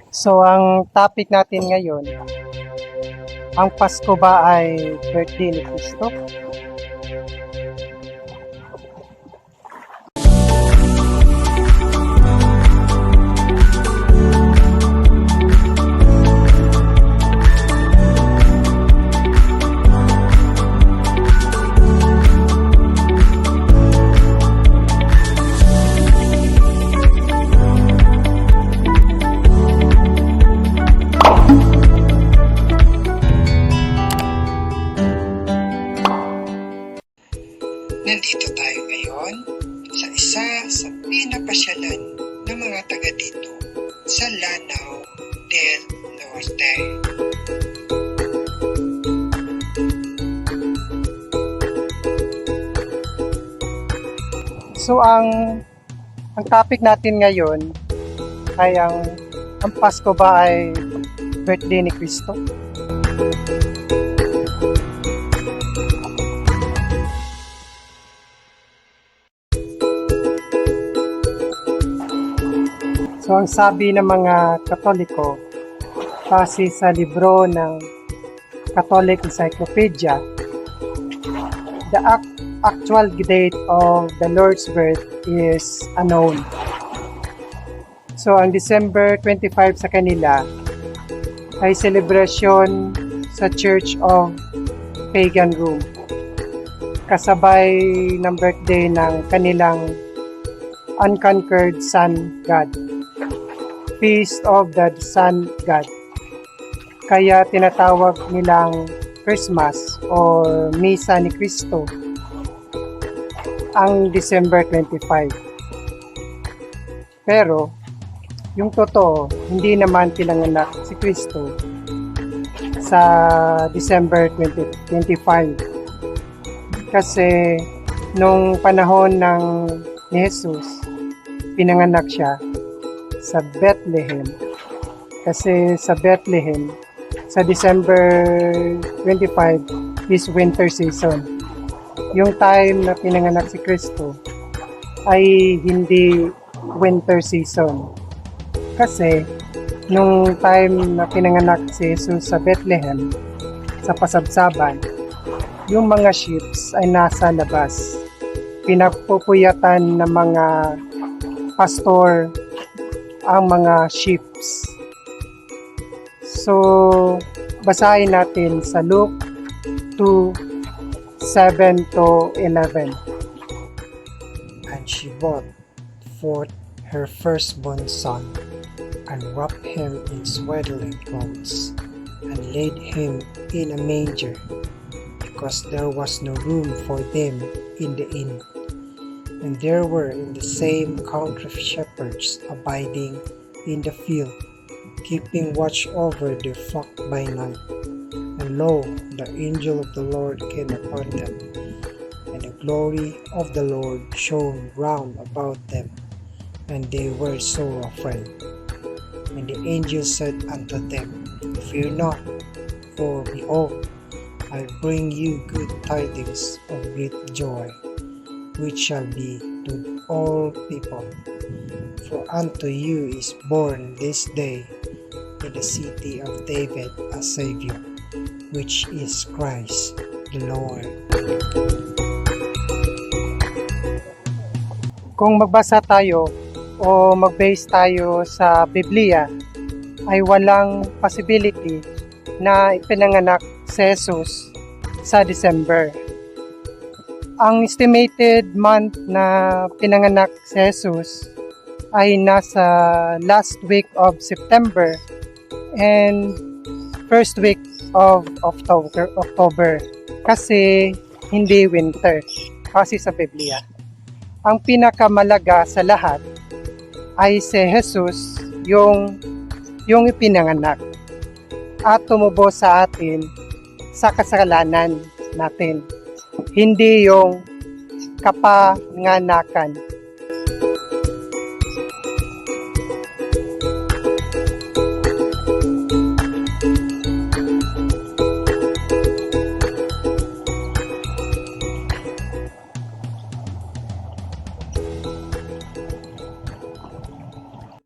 So, ang topic natin ngayon, ang Pasko ba ay birthday ni Kristo? Nandito tayo ngayon sa isa sa pinapasyalan ng mga taga dito sa Lanao del Norte. So, ang topic natin ngayon ay ang Pasko ba ay birthday ni Kristo? So, ang sabi ng mga Katoliko, base sa libro ng Catholic Encyclopedia, the actual date of the Lord's birth is unknown. So, ang December 25 sa kanila ay celebration sa Church of Pagan Rome, kasabay ng birthday ng kanilang unconquered sun god, Feast of the Sun God. Kaya tinatawag nilang Christmas or Misa ni Kristo ang December 25. Pero, yung totoo, hindi naman pinanganak si Kristo sa December 25. Kasi, nung panahon ni Jesus, pinanganak siya sa Bethlehem. Kasi sa Bethlehem, sa December 25 is winter season. Yung time na pinanganak si Kristo ay hindi winter season. Kasi nung time na pinanganak si Jesus sa Bethlehem, sa pasabsaban, yung mga ships ay nasa labas. Pinapupuyatan ng mga pastor ang mga ships. So, basahin natin sa Luke 2:7-11. And she brought forth her firstborn son, and wrapped him in swaddling clothes, and laid him in a manger, because there was no room for them in the inn. And there were in the same country shepherds abiding in the field, keeping watch over their flock by night. And lo, the angel of the Lord came upon them, and the glory of the Lord shone round about them, and they were so afraid. And the angel said unto them, Fear not, for behold, I bring you good tidings of great joy, which shall be to all people. For unto you is born this day in the city of David a Savior, which is Christ the Lord. Kung magbasa tayo o mag-base tayo sa Biblia, ay walang possibility na ipinanganak si Jesus sa December. Ang estimated month na pinanganak si Jesus ay nasa last week of September and first week of October kasi hindi winter kasi sa Biblia. Ang pinakamalaga sa lahat ay si Jesus yung ipinanganak at tumubo sa atin sa kasalanan natin. Hindi yung kapanganakan